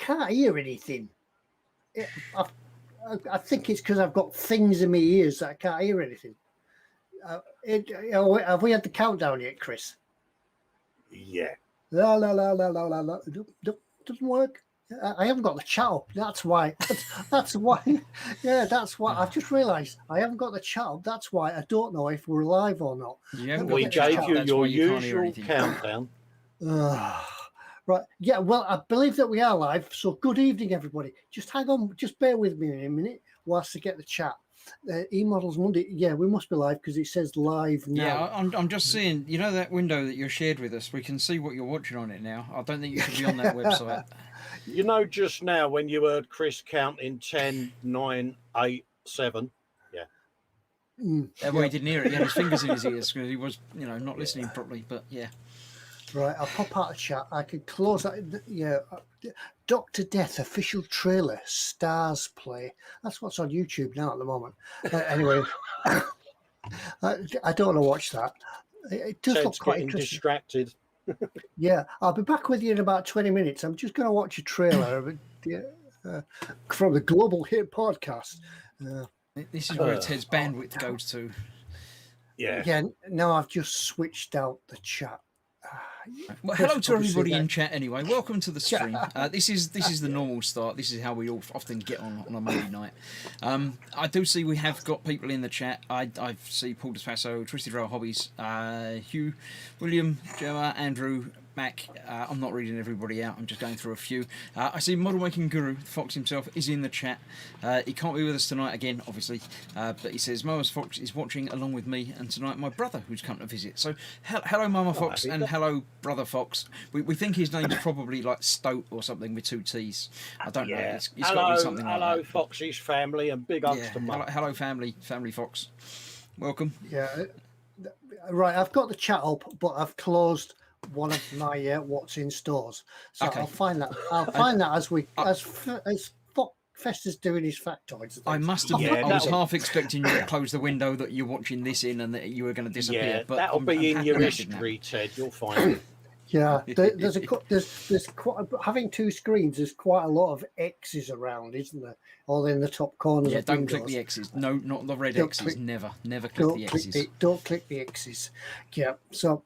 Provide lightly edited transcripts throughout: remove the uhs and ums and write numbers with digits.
can't hear anything. I think it's because I've got things in my ears that I can't hear anything. Have we had the countdown yet, Chris? Yeah. La la la la la la la. Doesn't work. I haven't got the chat up. That's why. That's why. Yeah, that's why. I've just realised I haven't got the chat up. That's why I don't know if we're live or not. We gave you your usual countdown. Right. Yeah. Well, I believe that we are live. So good evening, everybody. Just hang on. Just bear with me a minute whilst I get the chat. eModels Monday. Yeah, we must be live because it says live now. Yeah, I'm just seeing, you know, that window that you shared with us. We can see what you're watching on it now. I don't think you should be on that website. You know, just now when you heard Chris counting 10, 9, 8, 7. Yeah. Well, he didn't hear it. He had his fingers in his ears because he was, you know, not listening properly. But yeah. Right, I'll pop out of chat. I can close that. Yeah, Dr. Death official trailer, Stars Play. That's what's on YouTube now at the moment. Anyway, I don't want to watch that. It does look quite interesting. Distracted. Yeah, I'll be back with you in about 20 minutes. I'm just going to watch a trailer from the Global Hit Podcast. This is where Ted's bandwidth goes to. Yeah. Yeah, no, I've just switched out the chat. Well, hello to everybody in chat anyway. Welcome to the stream. This is the normal start. This is how we all often get on a Monday night. I do see we have got people in the chat. I see Paul Despasso, Twisted Rail Hobbies, Hugh, William, Gemma, Andrew, Mac. I'm not reading everybody out. I'm just going through a few. I see Modelmaking Guru, Foxx himself, is in the chat. He can't be with us tonight again, obviously. But he says, Mama's Foxx is watching along with me and tonight my brother who's come to visit. So hello Mama Foxx and hello Brother Foxx. We think his name's probably like Stoat or something with 2 T's. I don't know. It's got to be something like that. Hello Foxy's family and big ups to Mum. Hello family Foxx. Welcome. Yeah. Right, I've got the chat up, but I've closed one of my what's in stores, so okay. I'll find that as Fester's doing his factoids. I must have. I was half expecting you to close the window that you're watching this in, and that you were going to disappear. Yeah, but that'll be in your history, Ted. You'll find it. Yeah, there's quite, having 2 screens. There's quite a lot of X's around, isn't there? All in the top corners. Yeah, of don't windows. click the X's. No, not the red X's. Never click the X's. Don't click the X's. Yeah. So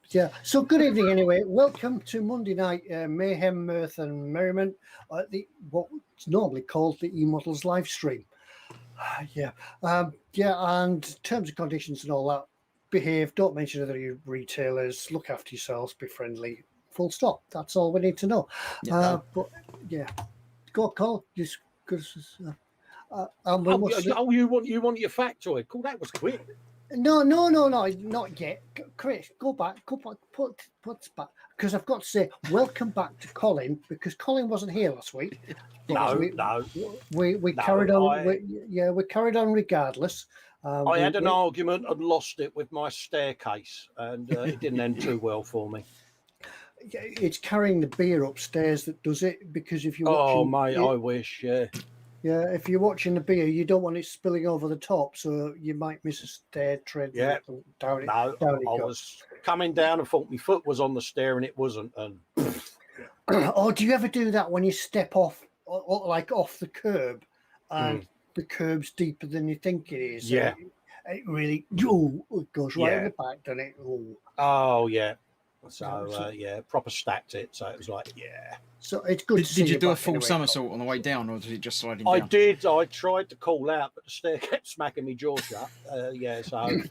good evening anyway. Welcome to Monday night mayhem, mirth, and merriment at what's normally called the eModels live stream. And terms and conditions and all that. Behave. Don't mention other retailers. Look after yourselves. Be friendly. Full stop. That's all we need to know. Yeah. But yeah, go Colin. Just because. You want your factoid? Cool, that was quick. No, not yet. Chris, go back. Put back because I've got to say welcome back to Colin because Colin wasn't here last week. No. We carried on. We carried on regardless. I had an argument and lost it with my staircase, and it didn't end too well for me. It's carrying the beer upstairs that does it because if you're I wish, yeah. Yeah, if you're watching the beer, you don't want it spilling over the top, so you might miss a stair tread. Yeah, I was coming down and thought my foot was on the stair and it wasn't. And oh, do you ever do that when you step off, like off the curb, and the curb's deeper than you think it is? Yeah, it really it goes right in the back, doesn't it? Oh yeah. So proper stacked it. So it was like, yeah. So it's good. Did you do a full somersault on the way down, or was it just sliding down? I did. I tried to call out, but the stair kept smacking me jaw shut. So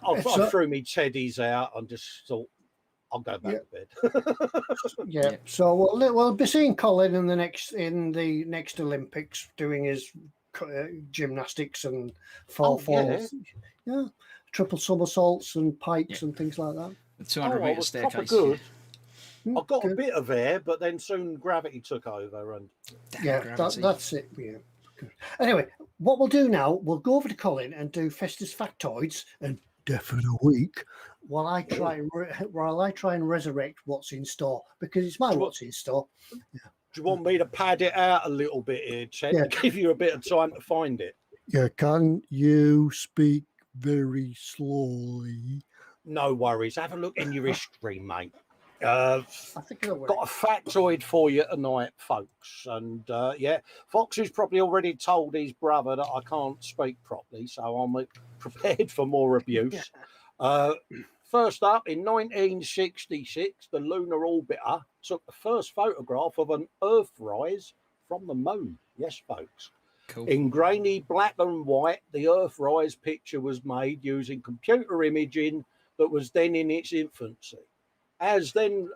I threw me teddies out and just thought, I'll go back to bed. Yeah. So we'll be seeing Colin in the next Olympics doing his gymnastics and falls. Yeah, triple somersaults and pikes and things like that. The 200-meter staircase. Good. I got a bit of air, but then soon gravity took over, and that's it. Yeah. Good. Anyway, what we'll do now, we'll go over to Colin and do Festus Factoids and Death of the Week while I try and resurrect what's in store because it's my what's in store. Yeah. Do you want me to pad it out a little bit here, Chet, to give you a bit of time to find it? Yeah. Can you speak very slowly? No worries. Have a look in your history, mate. I think I've got a factoid for you tonight, folks. And Foxx has probably already told his brother that I can't speak properly, so I'm prepared for more abuse. First up, in 1966, the lunar orbiter took the first photograph of an Earthrise from the moon. Yes, folks. Cool. In grainy black and white, the Earthrise picture was made using computer imaging that was then in its infancy. As then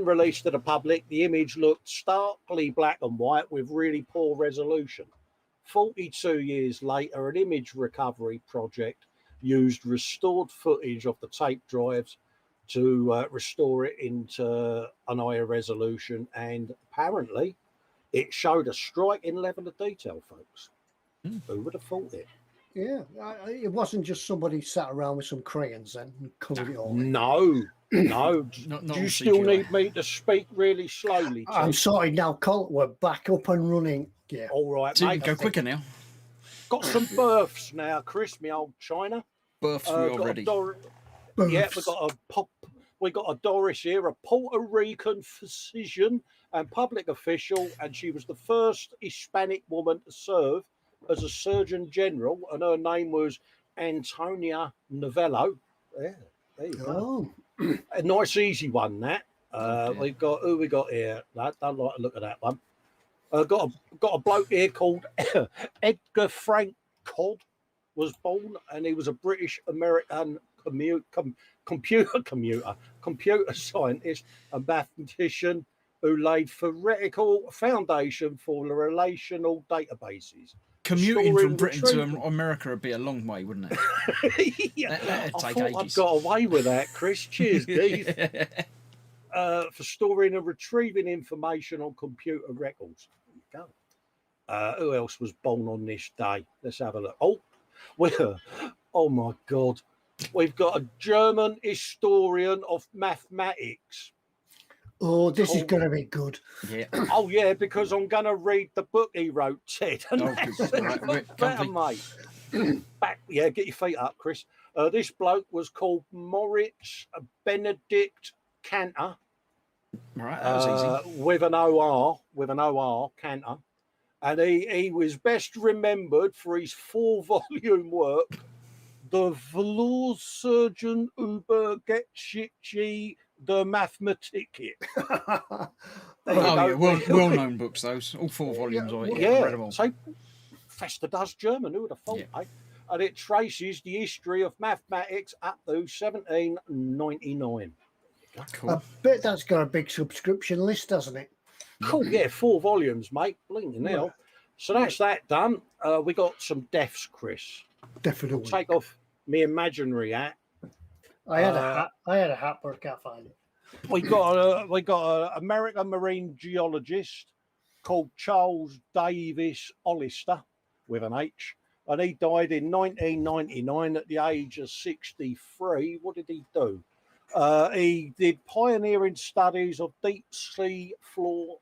released to the public, the image looked starkly black and white with really poor resolution. 42 years later, an image recovery project used restored footage of the tape drives to restore it into an higher resolution, and apparently it showed a striking level of detail, folks. Who would have thought it? Yeah, it wasn't just somebody sat around with some crayons and coloured it all. No. Not Do you still need me to speak really slowly? I'm sorry now, Colin. We're back up and running. Yeah. All right, so mate. go quicker now. Got some births now, Chris, me old China. Births we already. Yeah, we got a Doris here, a Puerto Rican physician and public official, and she was the first Hispanic woman to serve as a Surgeon General, and her name was Antonia Novello. Yeah, there you go. A nice, easy one, that. We've got who we got here. I don't like to look at that one. Got a bloke here called Edgar Frank Codd was born, and he was a British American computer scientist and mathematician who laid theoretical foundation for the relational databases. Commuting from Britain to America would be a long way, wouldn't it? Yeah, that'd take I ages. got away with that, Chris. Cheers, Keith. For storing and retrieving information on computer records. There you go. Who else was born on this day? Let's have a look. Oh my God. We've got a German historian of mathematics. Oh, this is going to be good. Yeah. Oh, yeah, because I'm going to read the book he wrote, Ted. And that's better, mate. Get your feet up, Chris. This bloke was called Moritz Benedict Cantor. Right, that was easy. With an OR, Cantor. And he was best remembered for his 4-volume work, The Verlorsurgeon über Geschichte der Mathematik. Well-known books, those. All 4 volumes are incredible. So Fester does German, who would have thought, eh? And it traces the history of mathematics up to 1799. Cool. I bet that's got a big subscription list, doesn't it? Cool, yeah, 4 volumes, mate. Blinking hell. So that's that done. We got some deaths, Chris. Definitely. I'll take off my imaginary hat. I had a hat, but I can't find it. We got an American marine geologist called Charles Davis Hollister with an H, and he died in 1999 at the age of 63. What did he do? He did pioneering studies of deep sea floor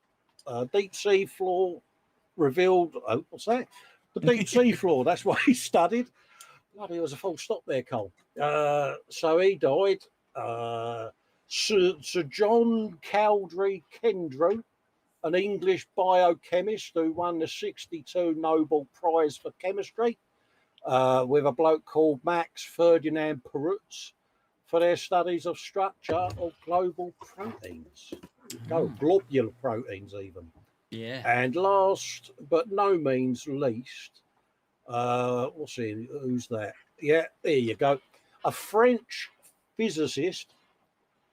revealed. Oh, what's that? The deep sea floor. That's what he studied. Bloody, there was a full stop there, Cole. So he died. Sir John Cowdery Kendrew, an English biochemist who won the 1962 Nobel Prize for Chemistry, with a bloke called Max Ferdinand Perutz for their studies of structure of global proteins. Globular proteins even. Yeah. And last but no means least, who's that? Yeah, there you go. A French physicist,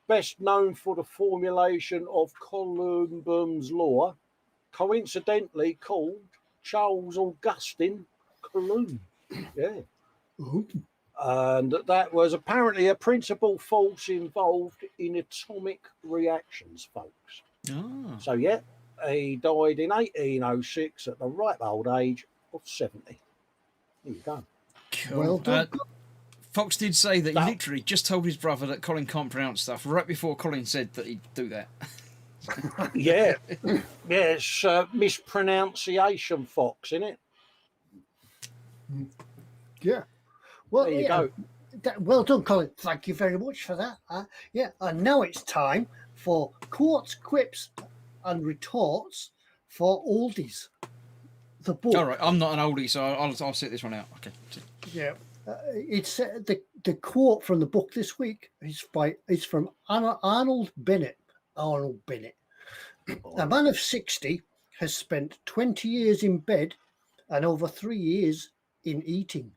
best known for the formulation of Coulomb's law, coincidentally called Charles Augustin Coulomb. Yeah. Ooh. And that was apparently a principal force involved in atomic reactions, folks. Oh. So, yeah, he died in 1806 at the ripe old age of 70. There you go. Cool. Well done. Foxx did say that he literally just told his brother that Colin can't pronounce stuff right before Colin said that he'd do that. Yeah. It's mispronunciation, Foxx, isn't it? Yeah. Well, there you go. Well done, Colin. Thank you very much for that. And now it's time for quotes, quips, and retorts for oldies. The book. All right, I'm not an oldie, so I'll sit this one out. Okay. Yeah. It's the quote from the book this week is from Arnold Bennett. Arnold Bennett. A man of 60 has spent 20 years in bed and over 3 years in eating.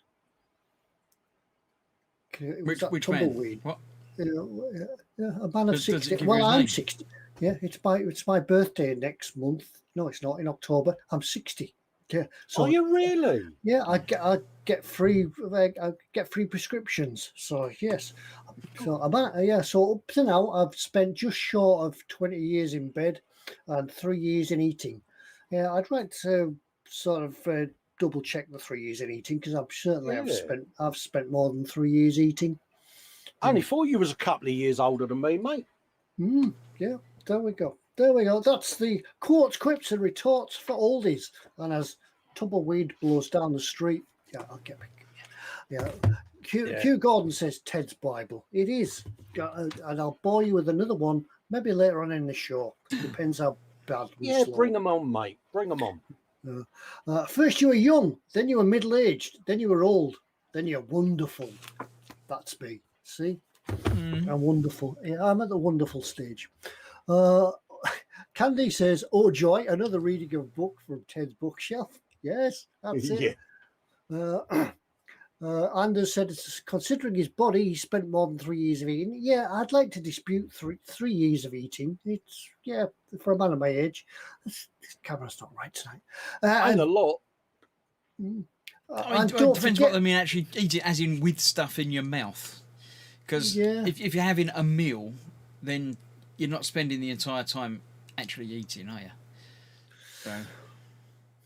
Which man? What? A man of 60. Well, I'm 60. Yeah, it's my birthday next month. No, it's not, in October. I'm 60. Yeah. So, are you really? Yeah, I get free prescriptions. So yes, so So up to now, I've spent just short of 20 years in bed and 3 years in eating. Yeah, I'd like to sort of double check the 3 years in eating, because I've certainly I've spent more than 3 years eating. I only thought you was a couple of years older than me, mate. Yeah, there we go. There we go. That's the quotes, quips, and retorts for oldies. And as tumbleweed blows down the street, I'll get back. Yeah. Q Gordon says Ted's Bible. It is, and I'll bore you with another one maybe later on in the show. Depends how bad. Yeah, bring them on, mate. Bring them on. First you were young, then you were middle-aged, then you were old, then you're wonderful. That's me. See, I'm wonderful. Yeah, I'm at the wonderful stage. Candy says, "Oh joy, another reading of a book from Ted's bookshelf." Yes, that's it. Anders said, considering his body, he spent more than 3 years of eating. Yeah, I'd like to dispute 3 years of eating. It's, for a man of my age. This camera's not right tonight. And a lot. It depends what they mean, actually eat it as in with stuff in your mouth. Because if you're having a meal, then you're not spending the entire time actually eating, are you? So.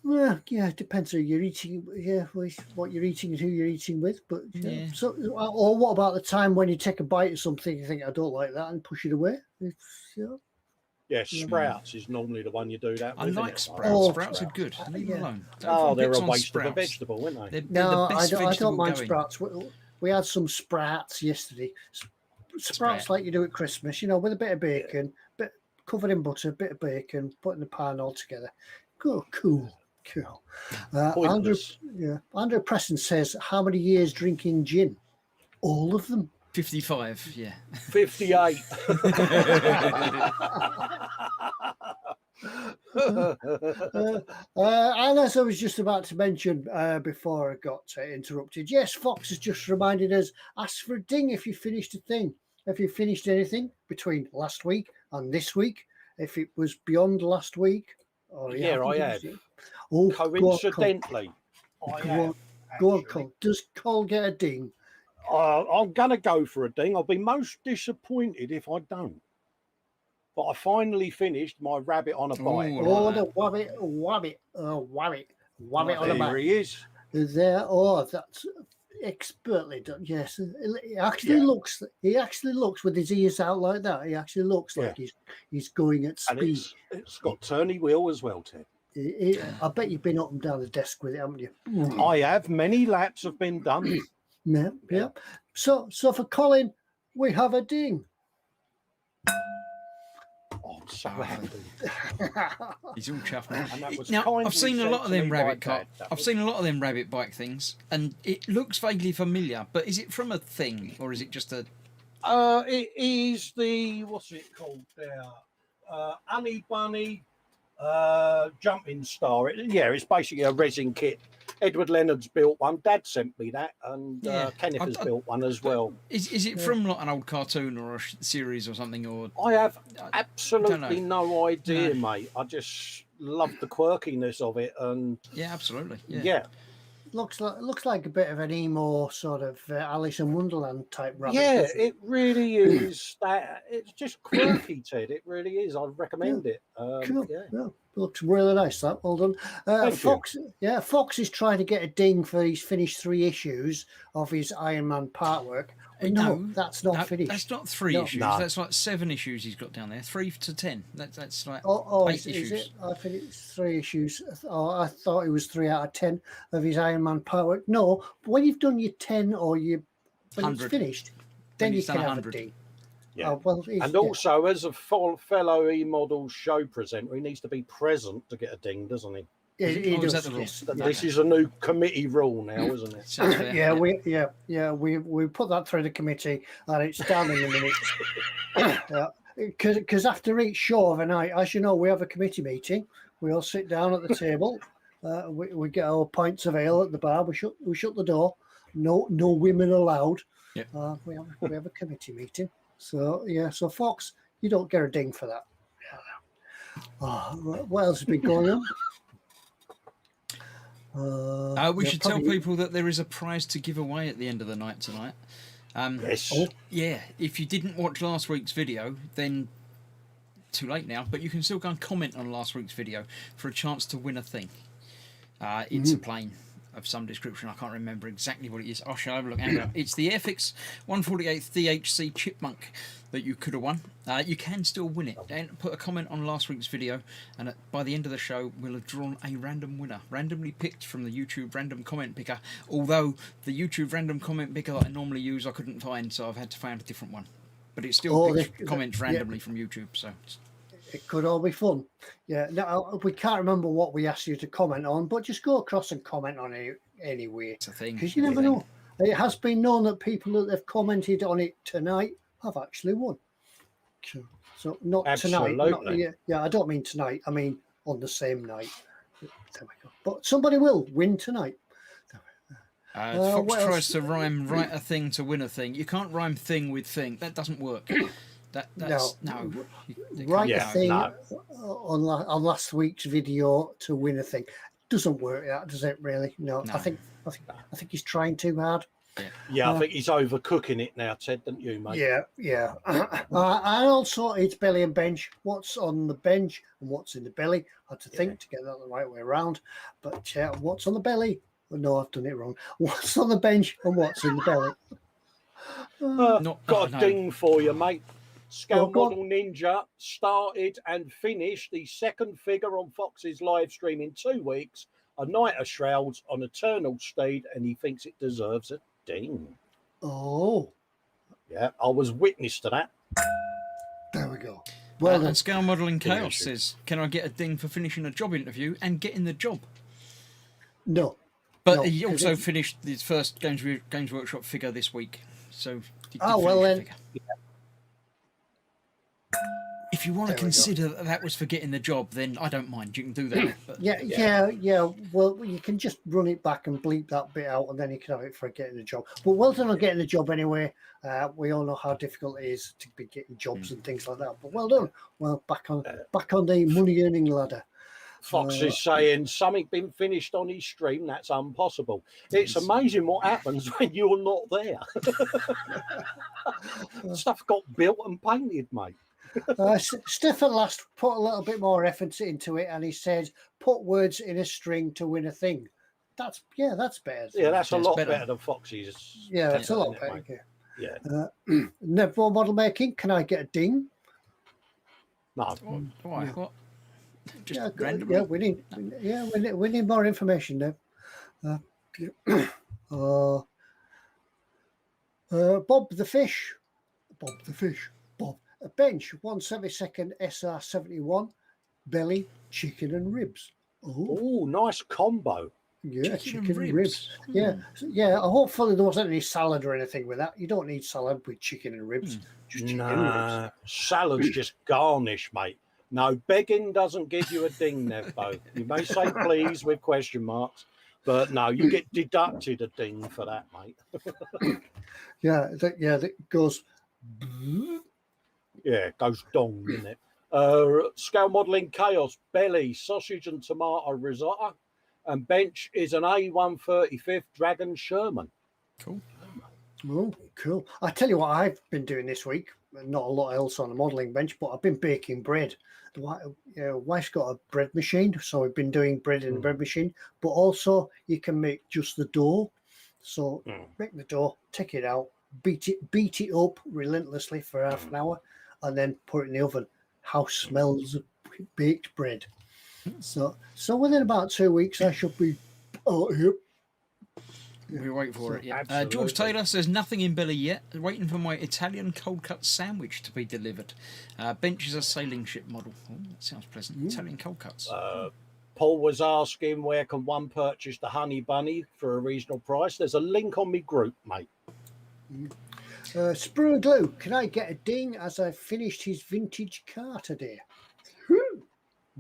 Well, yeah, it depends who you're eating. Yeah, what you're eating and who you're eating with. But so, or what about the time when you take a bite of something, you think, I don't like that, and push it away? Yeah, Sprouts is normally the one you do that with. I like Sprouts. Sprouts are good. Leave them alone. They're a waste of a vegetable, aren't they? No, I don't mind Sprouts. We had some Sprouts yesterday. Sprouts like you do at Christmas, with a bit of bacon, bit covered in butter, bit of bacon, put in the pan all together. Cool. Andrew Preston says, how many years drinking gin? All of them. 55, yeah. 58. And as I was just about to mention before I got interrupted, yes, Foxx has just reminded us, ask for a ding if you finished a thing. If you finished anything between last week and this week, if it was beyond last week. I have. Oh, coincidentally, go on, Cole. Does Cole get a ding? I'm going to go for a ding. I'll be most disappointed if I don't. But I finally finished my rabbit on a bike. The wabbit on a bike. There he is. There. Oh, that's expertly done. Yes, he actually looks with his ears out like that. He actually looks like he's going at speed. And it's got turny wheel as well, Ted. I bet you've been up and down the desk with it, haven't you? I have. Many laps have been done. Yeah. So for Colin, we have a ding. Oh, I'm so happy. He's all chuffed now. Now, I've seen a lot of them rabbit bike things, and it looks vaguely familiar. But is it from a thing, or is it just a? It is the what's it called there? Honey Bunny Jumping Star. It's basically a resin kit. Edward Leonard's built one. Dad sent me that, and Kenneth has built one as well. Is it from like an old cartoon or a series or something? Or I have absolutely no idea, mate. I just love the quirkiness of it, and absolutely, looks like a bit of an emo sort of Alice in Wonderland type rabbit. Yeah, it really is. It's just quirky, Ted. It really is. I'd recommend it. Cool. Yeah. Looks really nice. That well done. Foxx. Yeah, Foxx is trying to get a ding for he's finished 3 issues of his Iron Man part work. No, that's not finished. That's not 3 issues. No. That's like 7 issues he's got down there. 3 to 10. That's like 8 issues. Is it? I think it's 3 issues. I thought it was 3 out of 10 of his Iron Man part work. No, but when you've done your 10 or when it's finished, then you can have a ding. Yeah. And also, as a fellow eModels show presenter, he needs to be present to get a ding, doesn't he? He Oh, is does, that the rule? yes. This is a new committee rule now, isn't it? Sounds fair. We put that through the committee, and it's down in the minutes. Because after each show of a night, as you know, we have a committee meeting. We all sit down at the table. We get our pints of ale at the bar. We shut the door. No women allowed. Yep. We have a committee meeting. So so Foxx, you don't get a ding for that. What else has been going on? We should tell people that there is a prize to give away at the end of the night tonight. Yes. Yeah, if you didn't watch last week's video, then too late now, but you can still go and comment on last week's video for a chance to win a thing. It's a plane of some description. I can't remember exactly what it is. I shall have a look. Hang on. It's the Airfix 148 DHC Chipmunk that you could have won. You can still win it. And put a comment on last week's video, and by the end of the show, we'll have drawn a random winner, randomly picked from the YouTube random comment picker. Although the YouTube random comment picker that I normally use, I couldn't find, so I've had to find a different one. But it still picks comments randomly from YouTube, so it could all be fun. Yeah. Now we can't remember what we asked you to comment on, but just go across and comment on it anyway. it's a thing. Because you never know. It has been known that people that have commented on it tonight have actually won. So not Absolutely. tonight. I don't mean tonight. I mean on the same night. There we go. But somebody will win tonight. Fox tries to write a thing to win a thing. You can't rhyme thing with thing. That doesn't work. That's no. Write a thing on last week's video to win a thing. Doesn't work. That does it really? No. I think he's trying too hard. Yeah, I think he's overcooking it now, Ted, don't you, mate? Yeah. And also, it's belly and bench. What's on the bench and what's in the belly? I had to think to get that the right way around. But what's on the belly? Oh, no, I've done it wrong. What's on the bench and what's in the belly? Got a ding for you, mate. Scale Model Ninja started and finished the second figure on Fox's live stream in 2 weeks, A Knight of Shrouds on Eternal Steed, and he thinks it deserves a ding. Oh. Yeah, I was witness to that. There we go. Well done. And Scale Modelling Chaos says, can I get a ding for finishing a job interview and getting the job? No. But he also finished his first Games Workshop figure this week. So then. If you want to consider that was for getting the job, then I don't mind. You can do that. But, yeah. Well, you can just run it back and bleep that bit out, and then you can have it for getting the job. But well done on getting the job anyway. We all know how difficult it is to be getting jobs and things like that. But well done. Well, back on the money earning ladder. Fox is saying something been finished on his stream. That's impossible. It's amazing what happens when you're not there. Stuff got built and painted, mate. Stefan last put a little bit more effort into it, and he said, "Put words in a string to win a thing." That's better. Yeah, that's a lot better than Fox's. Yeah, that's a lot better. Yeah. Never model making. Can I get a ding? No. Why? What? Just randomly? We need more information now. Bob the fish. A bench 1/72 SR71, belly, chicken and ribs. Oh, nice combo. Yeah, chicken and ribs. Yeah. Hopefully there wasn't any salad or anything with that. You don't need salad with chicken and ribs. Just chicken and ribs. Salad's just garnish, mate. No, begging doesn't give you a ding, Nevbo. You may say please with question marks, but no, you get deducted a ding for that, mate. That goes. Yeah, it goes dong, doesn't it? Scale Modelling Chaos, belly, sausage and tomato risotto, and bench is an A135 Dragon Sherman. Cool. Oh, cool. I tell you what I've been doing this week. Not a lot else on the modelling bench, but I've been baking bread. The wife's got a bread machine, so I've been doing bread in the bread machine. But also, you can make just the dough. So make the dough, take it out, beat it up relentlessly for half an hour, and then put it in the oven. House smells of baked bread. So within about 2 weeks, I should be here. We wait for it. Yeah. George Taylor says nothing in belly yet. Waiting for my Italian cold cut sandwich to be delivered. Bench is a sailing ship model. Oh, that sounds pleasant. Italian cold cuts. Paul was asking where can one purchase the Honey Bunny for a reasonable price. There's a link on my group, mate. Sprue and Glue, can I get a ding as I finished his vintage car today?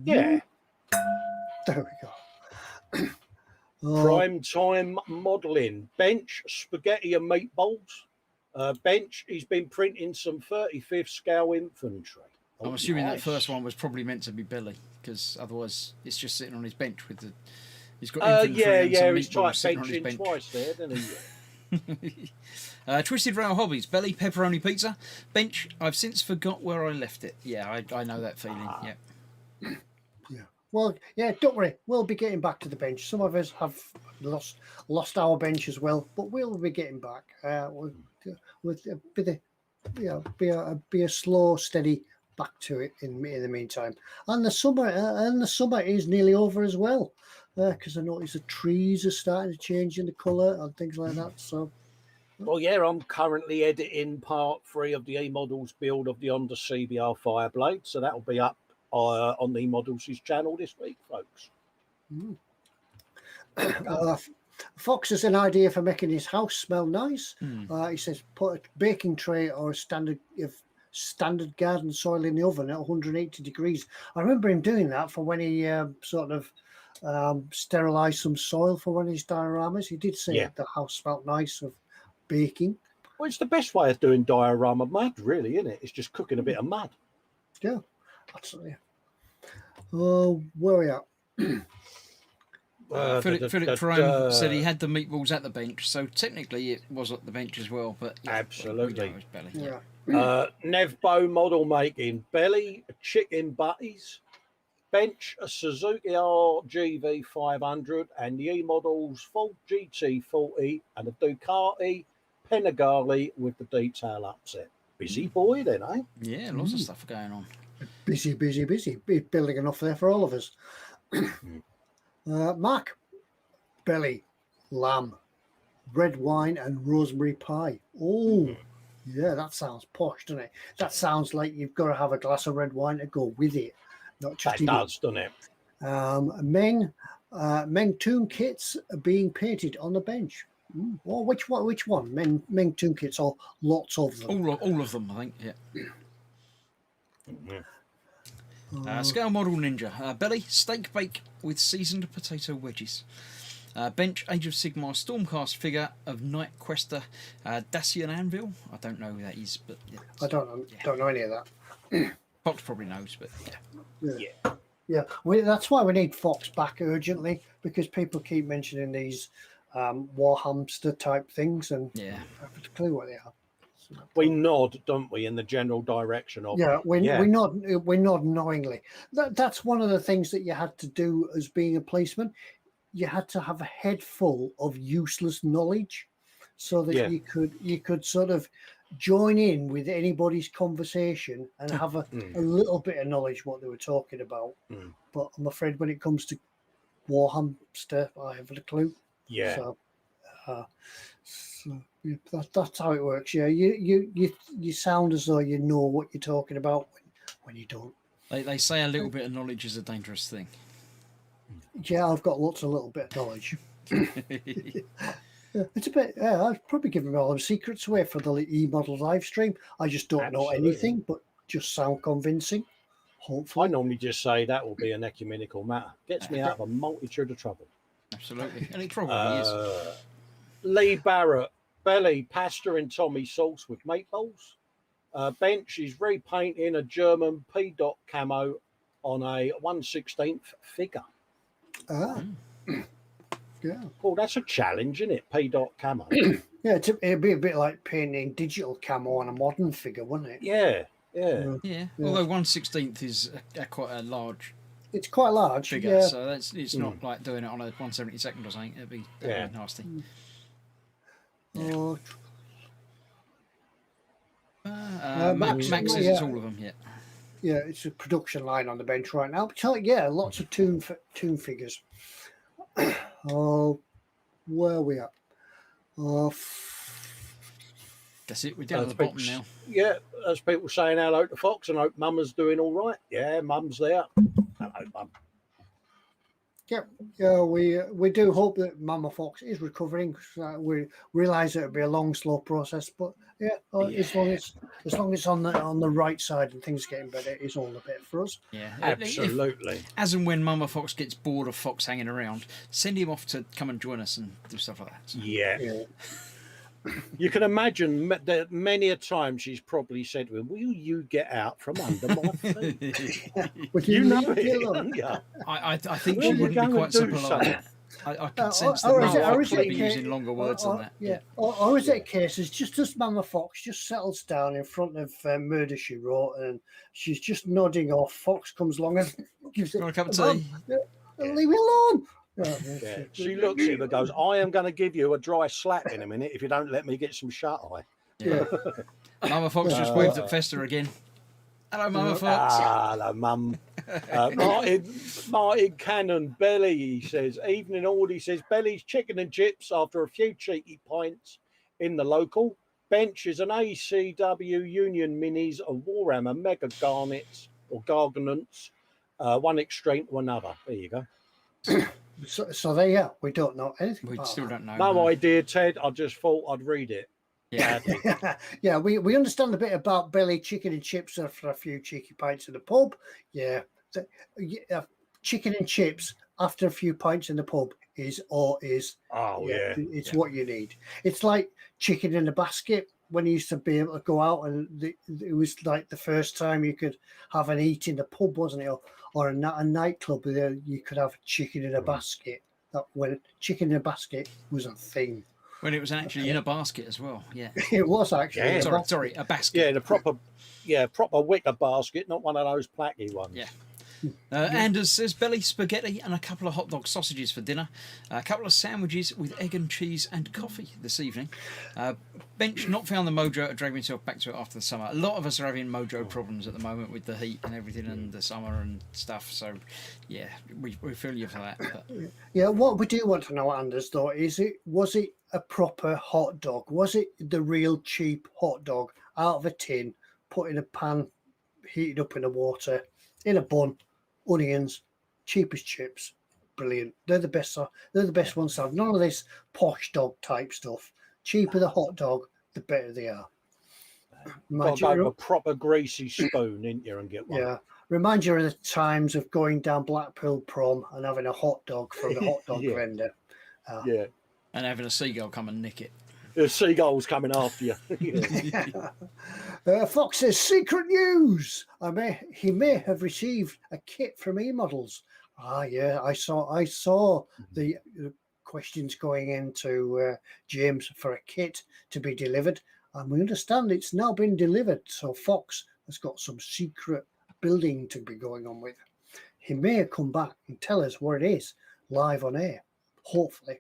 Yeah. There we go. Prime time modelling. Bench, spaghetti and meatballs. Bench, he's been printing some 35th scale infantry. I'm assuming that first one was probably meant to be Billy, because otherwise it's just sitting on his bench with the. He's got infantry and he's some tried meatballs sitting on his benching bench. twice there, didn't he? Twisted Rail Hobbies, belly, pepperoni pizza, bench. I've since forgot where I left it. Yeah, I know that feeling. Yeah. Yeah. Well, yeah. Don't worry. We'll be getting back to the bench. Some of us have lost our bench as well, but we'll be getting back. With be a slow, steady back to it in the meantime. And the summer is nearly over as well, because I notice the trees are starting to change in the colour and things like that. So. Well, yeah, I'm currently editing part 3 of the eModels build of the Honda CBR Fireblade, so that'll be up on the eModels' channel this week, folks. Foxx has an idea for making his house smell nice. He says put a baking tray or a standard garden soil in the oven at 180 degrees. I remember him doing that for when he sterilised some soil for one of his dioramas. He did say the house smelled nice of baking. Well, it's the best way of doing diorama mud, really, isn't it? It's just cooking a bit of mud. Yeah, absolutely. Oh, where are we at? Philip Ferrone said he had the meatballs at the bench, so technically it was at the bench as well. But yeah, absolutely, it was belly. Yeah. Nevbo model making belly, chicken butties, bench, a Suzuki RGV 500, and the eModels Ford GT40, and a Ducati Panigale with the detail upset. Busy boy, then, eh? Yeah, lots of stuff going on. Busy. Building enough there for all of us. Mark, belly, lamb, red wine, and rosemary pie. Oh, yeah, that sounds posh, doesn't it? That sounds like you've got to have a glass of red wine to go with it. Not just that does, doesn't it? Meng Toon kits are being painted on the bench. Well, which one? Meng Toon kits, or lots of them? All of them, I think. Yeah. Scale model ninja. Belly, steak bake with seasoned potato wedges. Bench, Age of Sigmar Stormcast figure of Night Quester Dacian Anvil. I don't know who that is, but yeah. I don't know any of that. Fox probably knows, but yeah. That's why we need Foxx back urgently, because people keep mentioning these war hamster type things, and I have a clue what they are. So, we nod, don't we, in the general direction of we nod knowingly. That's one of the things that you had to do as being a policeman. You had to have a head full of useless knowledge, so that you could sort of join in with anybody's conversation and have a little bit of knowledge what they were talking about. But I'm afraid when it comes to war hamster, I haven't a clue. Yeah. So that's how it works. Yeah, you sound as though you know what you're talking about when you don't. They say a little bit of knowledge is a dangerous thing. Yeah, I've got lots of little bit of knowledge. It's a bit. I've probably given all the secrets away for the eModels live stream. I just don't know anything, but just sound convincing. Hopefully, I normally just say that will be an ecumenical matter. Gets me out of a multitude of trouble. Absolutely, and it probably is. Lee Barrett, belly, pasta and Tommy sauce with meatballs. Bench is repainting a German P. Dot camo on a 1/16 figure. Yeah. Well, that's a challenge, isn't it? P. Dot camo. Yeah, it'd be a bit like painting digital camo on a modern figure, wouldn't it? Yeah. Although 1/16 is quite a large. It's quite large figure, so it's not like doing it on a 1/72 or something. It'd be nasty. Max says it's all of them. Yeah, it's a production line on the bench right now. But lots of toon figures. Where are we at? That's it. We're down at the bottom now. Yeah, as people saying hello to Foxx and hope Mama's doing all right. Yeah, Mum's there. Hello, Mum. Yeah, we do hope that Mama Fox is recovering. 'Cause, we realise it'll be a long, slow process, but as long as it's on the right side and things getting better, it's all the better for us. Yeah, absolutely. As and when Mama Fox gets bored of Fox hanging around, send him off to come and join us and do stuff like that. So. Yeah. You can imagine that many a time she's probably said to him, "Will you get out from under my feet?" You know it, don't you? I think she wouldn't be quite so polite. I can sense that Mama Fox would be using longer words than that. Yeah. Or is it a case it's just as Mama Fox just settles down in front of Murder, She Wrote, and she's just nodding off. Fox comes along and gives it a cup of tea. Leave me alone. Yeah. She looks at him and goes, "I am going to give you a dry slap in a minute if you don't let me get some shut eye." Yeah. Mama Fox just waved at Fester again. Hello, Mama Fox. Hello, Mum. Martin Cannon, Belly, he says. Evening all, he says. Belly's chicken and chips after a few cheeky pints in the local. Bench is an ACW Union Minis, a Warhammer Mega Garnets or Garganants, one extreme to another. There you go. So there you go. We don't know anything. We still don't know. No idea, Ted. I just thought I'd read it. Yeah. Yeah, we understand a bit about belly chicken and chips after a few cheeky pints in the pub. Yeah. Chicken and chips after a few pints in the pub is it's what you need. It's like chicken in a basket when you used to be able to go out and it was like the first time you could have an eat in the pub, wasn't it? Or a nightclub where you could have chicken in a basket. That when chicken in a basket was a thing. When it was actually in a basket as well, yeah. It was actually. Yeah. Sorry, a basket. Yeah, proper wicker basket, not one of those placky ones. Yeah. Anders says belly spaghetti and a couple of hot dog sausages for dinner, a couple of sandwiches with egg and cheese and coffee this evening. Bench not found the mojo to drag himself back to it after the summer. A lot of us are having mojo problems at the moment with the heat and everything and the summer and stuff. So, yeah, we feel you for that. But. Yeah, what we do want to know, Anders, though, was it a proper hot dog? Was it the real cheap hot dog out of a tin, put in a pan, heated up in the water, in a bun, onions, cheap as chips? Brilliant. They're the best. They're the best ones to have. None of this posh dog type stuff. Cheaper the hot dog, the better they are. Got to go with a proper greasy spoon, ain't you, and get one. Yeah. Remind you of the times of going down Blackpool Prom and having a hot dog from the hot dog vendor. Yeah. And having a seagull come and nick it. The seagull's coming after you. Fox says, secret news. He may have received a kit from eModels. Yeah, I saw the questions going into James for a kit to be delivered, and we understand it's now been delivered. So Fox has got some secret building to be going on with. He may come back and tell us what it is live on air, hopefully.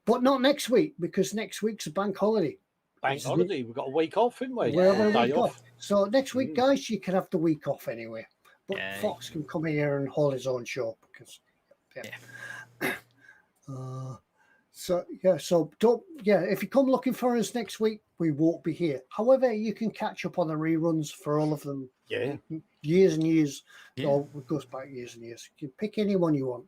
But not next week, because next week's a bank holiday. Bank holiday? We've got a week off, haven't we? We're having a week off. So next week, guys, you can have the week off anyway. But Fox can come here and hold his own show. Because, if you come looking for us next week, we won't be here. However, you can catch up on the reruns for all of them. Yeah. Years and years. Yeah. Oh, it goes back years and years. You can pick any one you want.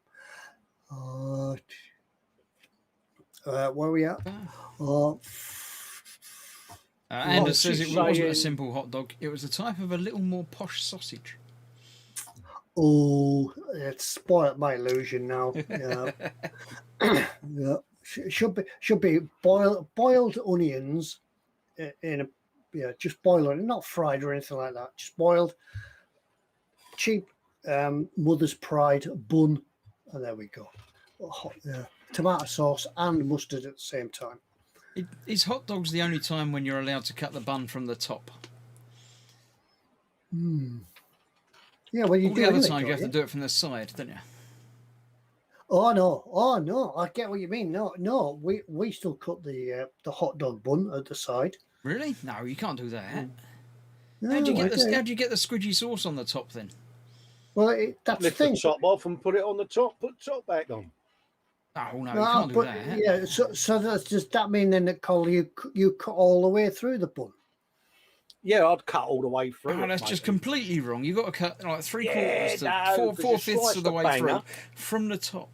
Where are we at? Anders says it wasn't a simple hot dog. It was a type of a little more posh sausage. Oh, it's spoiled my illusion now. Yeah. Yeah. Should be boiled onions in a just boiled onion, not fried or anything like that. Just boiled, cheap Mother's Pride bun, and there we go. Tomato sauce and mustard at the same time. Is hot dogs the only time when you're allowed to cut the bun from the top? Yeah, well, you all do the other times you have to do it from the side, don't you? Oh no! I get what you mean. No, we still cut the hot dog bun at the side. Really? No, you can't do that. No, how do you get the squidgy sauce on the top then? Well, that's lift the thing. The top off and put it on the top. Put the top back on. Oh no, you can't do that. Yeah, so does that mean then that, Colin, you cut all the way through the bun? Yeah, I'd cut all the way through. Oh, that's just completely wrong. You've got to cut like three quarters to no, four fifths of the way banger through from the top.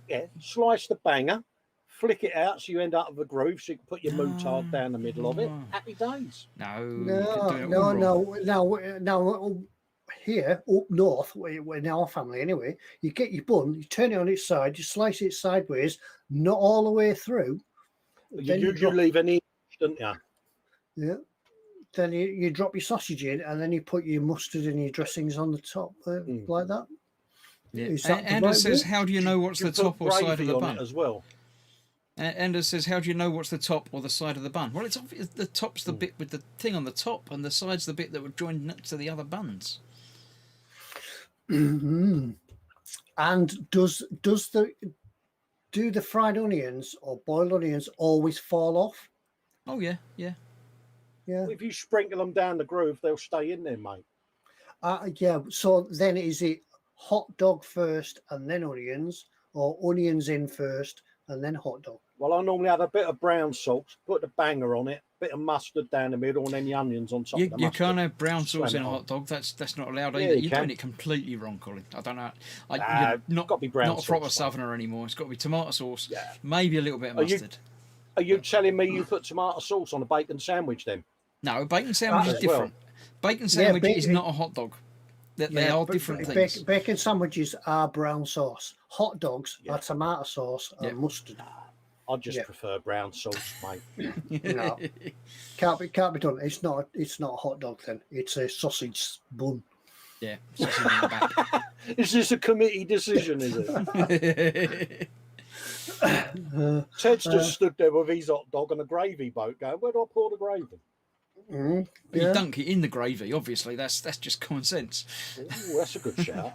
Yeah, slice the banger, flick it out so you end up with a groove so you can put your moutarde down the middle of it. Happy days. No. Here up north, in our family anyway, you get your bun, you turn it on its side, you slice it sideways, not all the way through. You leave an inch, don't you? Yeah. Then you drop your sausage in, and then you put your mustard and your dressings on the top, like that. Yeah. Anders says, "How do you know what's the top or side of the bun?" As well. Anders says, "How do you know what's the top or the side of the bun?" Well, it's obvious the top's the bit with the thing on the top, and the side's the bit that would join next to the other buns. Mm-hmm. And do the fried onions or boiled onions always fall off? Oh yeah. If you sprinkle them down the groove, they'll stay in there, mate. Yeah. So then is it hot dog first and then onions, or onions in first and then hot dog? Well, I normally have a bit of brown salt, put the banger on it, bit of mustard down the middle, and then the onions on top. You can't have brown sauce in a hot dog. That's not allowed either. You're doing it completely wrong, Colin. I don't know. You're not got to be brown not a proper southerner anymore. It's got to be tomato sauce. Yeah. Maybe a little bit of mustard. Are you telling me you put tomato sauce on a bacon sandwich then? No, a bacon sandwich is different. Well. Bacon sandwich is not a hot dog. They are different things. Bacon sandwiches are brown sauce. Hot dogs are tomato sauce and mustard. I just prefer brown sauce, mate. No, can't be done. It's not a hot dog then. It's a sausage bun. Yeah, sausage in the back. Is this a committee decision? Is it? Ted's just stood there with his hot dog on a gravy boat, going, "Where do I pour the gravy?" You dunk it in the gravy. Obviously, that's just common sense. Ooh, that's a good shout.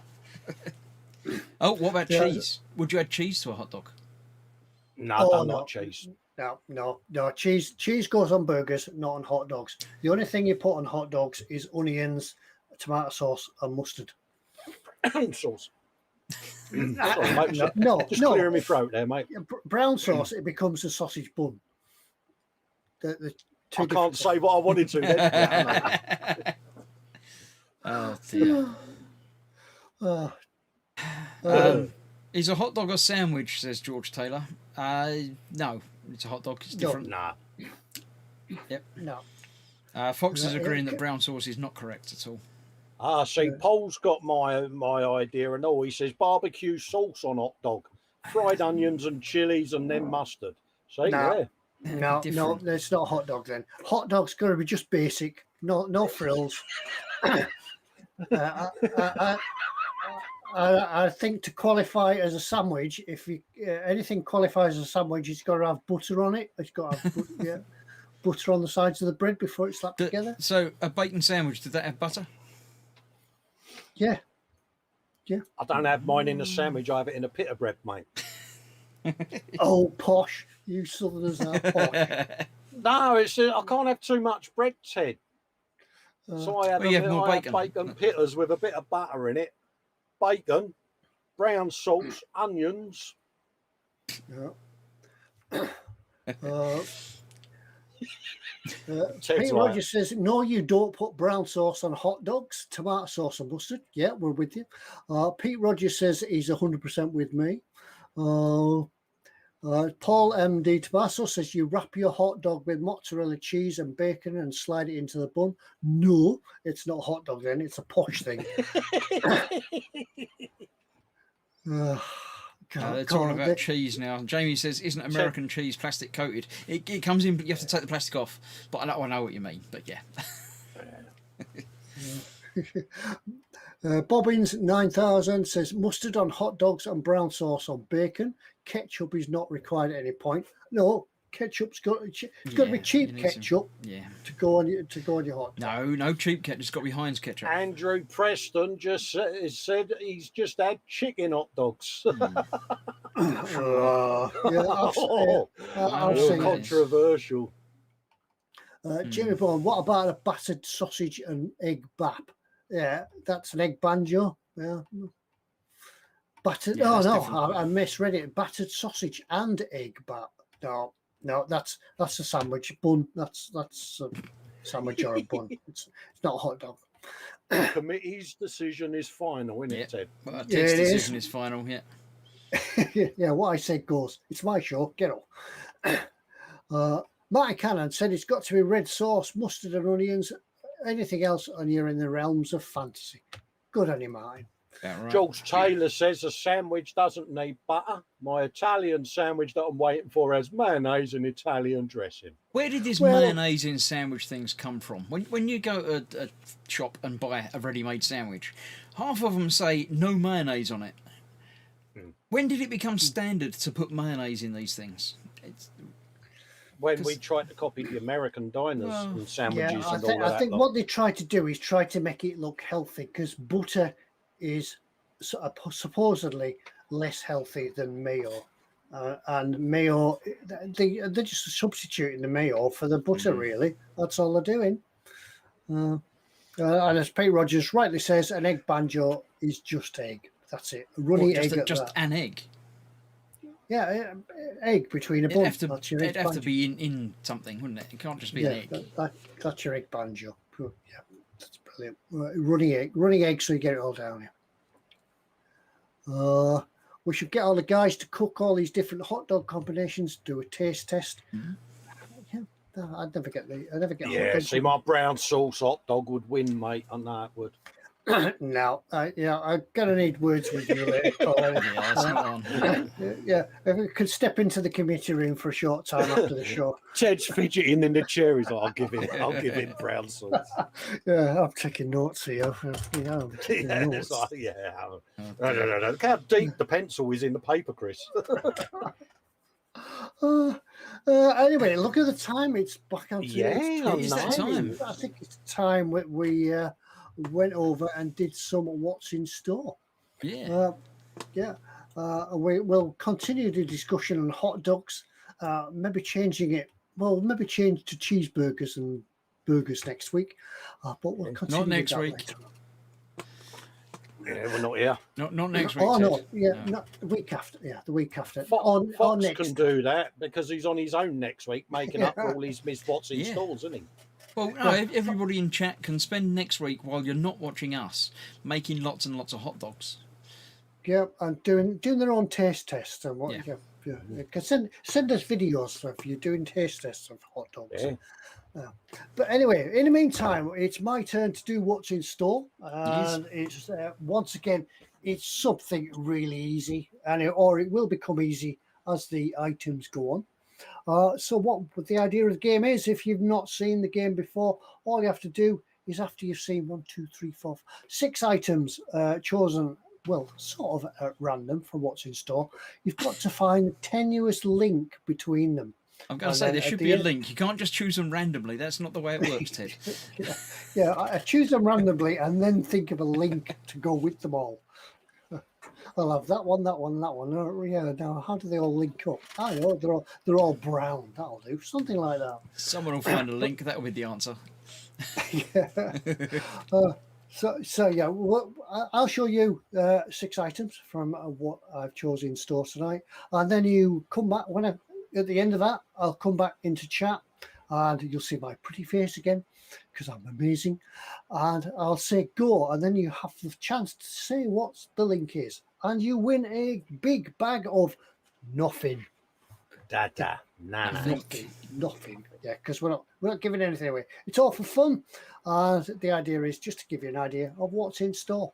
Oh, what about cheese? Would you add cheese to a hot dog? No, I don't like cheese. No. Cheese goes on burgers, not on hot dogs. The only thing you put on hot dogs is onions, tomato sauce, and mustard. Sauce. Sorry, mate, just clearing my throat there, mate. Brown sauce, it becomes a sausage bun. I can't say what I wanted to then. Oh dear. Is a hot dog a sandwich, says George Taylor. No, it's a hot dog. It's different. Nah. Yep. No. Foxx is agreeing that brown sauce is not correct at all. See, Paul's got my idea and all. He says barbecue sauce on hot dog, fried onions and chilies, and then mustard. See, No, it's not a hot dog then. Hot dog's got to be just basic, no frills. I think to qualify as a sandwich, if anything qualifies as a sandwich, it's got to have butter on it. It's got to have butter on the sides of the bread before it's slapped together. So a bacon sandwich, did that have butter? Yeah. I don't have mine in a sandwich. I have it in a pita bread, mate. Oh, posh! You Southerners are posh. No, I can't have too much bread, Ted. So I have bacon pittas with a bit of butter in it. Bacon, brown sauce, onions. Yeah. Pete Rogers says, "No, you don't put brown sauce on hot dogs. Tomato sauce and mustard." Yeah, we're with you. Pete Rogers says he's 100% with me. Paul MD Tomaso says you wrap your hot dog with mozzarella cheese and bacon and slide it into the bun. No, it's not a hot dog then. It's a posh thing. It's all about cheese now. Jamie says, "Isn't American cheese plastic coated?" It comes in, but you have to take the plastic off. But I know what you mean. But yeah. Bobbins 9000 says mustard on hot dogs and brown sauce on bacon. Ketchup is not required at any point. No, ketchup's got to be cheap ketchup. To go on your hot dog. No cheap ketchup. It's got to be Heinz ketchup. Andrew Preston just said he's just had chicken hot dogs. I've seen controversial. Jimmy Bourne, what about a battered sausage and egg bap? Yeah, that's an egg banjo. Yeah. Battered. I misread it. Battered sausage and egg bap. No, that's a sandwich bun. That's sandwich or a bun. It's not a hot dog. The committee's decision is final, isn't it, Ted? Well, Ted's it is. decision is final. Yeah. Yeah, what I said goes. It's my show. Get off. Martin Cannon said it's got to be red sauce, mustard and onions. Anything else, and you're in the realms of fantasy. Good on you, Martin. Right. George Taylor says a sandwich doesn't need butter. My Italian sandwich that I'm waiting for has mayonnaise and Italian dressing. Where did this mayonnaise in sandwich things come from? When you go to a shop and buy a ready-made sandwich, half of them say no mayonnaise on it. When did it become standard to put mayonnaise in these things? When we tried to copy the American diners and sandwiches and all that. I think what they try to do is try to make it look healthy, because butter is supposedly less healthy than mayo. And mayo, they're just substituting the mayo for the butter, really. That's all they're doing. And as Pete Rogers rightly says, an egg banjo is just egg. That's it. A runny egg. Just an egg. Yeah, egg between a bun. It'd have to be in something, wouldn't it? It can't just be an egg. That's your egg banjo. Yeah, that's brilliant. Running egg, so you get it all down here. We should get all the guys to cook all these different hot dog combinations. Do a taste test. Yeah, I'd never get Yeah, see, my brown sauce hot dog would win, mate. I know it would. No, I'm gonna need words with you later, Colin. Yeah, that's not on. Yeah, if we could step into the committee room for a short time after the show. Ted's fidgeting in the chair. He's like, I'll give him brown sauce. Yeah, I'm taking notes here. I'm taking notes. Like, no. Look how deep the pencil is in the paper, Chris. Anyway, look at the time. It's back on. It's that time. I think it's time we went over and did some what's in store. Yeah. We will continue the discussion on hot dogs, maybe changing it. Well, maybe change to cheeseburgers and burgers next week. But we'll continue. Not next week. Later. Yeah, we're not here. Not next week. Oh no, not the week after. Yeah, the week after. Foxx next. can do that because he's on his own next week, making up for all his missed what's in stores, isn't he? Well, no, everybody in chat can spend next week while you're not watching us making lots and lots of hot dogs. Yeah, and doing their own taste tests and what. Yeah. Send us videos if you're doing taste tests of hot dogs. Yeah. But anyway, in the meantime, it's my turn to do what's in store, and it's once again, it's something really easy, or it will become easy as the items go on. So what the idea of the game is, if you've not seen the game before, all you have to do is, after you've seen 6 items chosen, well, sort of at random for what's in store, you've got to find a tenuous link between them. I'm going to say there should be a link. You can't just choose them randomly. That's not the way it works, Ted. I choose them randomly and then think of a link to go with them all. I'll have that one. Yeah, now how do they all link up? I know they're all brown. That'll do. Something like that. Someone will find a link. That'll be the answer. I'll show you 6 items from what I've chosen in store tonight, and then you come back at the end of that. I'll come back into chat, and you'll see my pretty face again because I'm amazing, and I'll say go, and then you have the chance to say what the link is, and you win a big bag of nothing. Nothing. Yeah, because we're not giving anything away. It's all for fun. The idea is just to give you an idea of what's in store.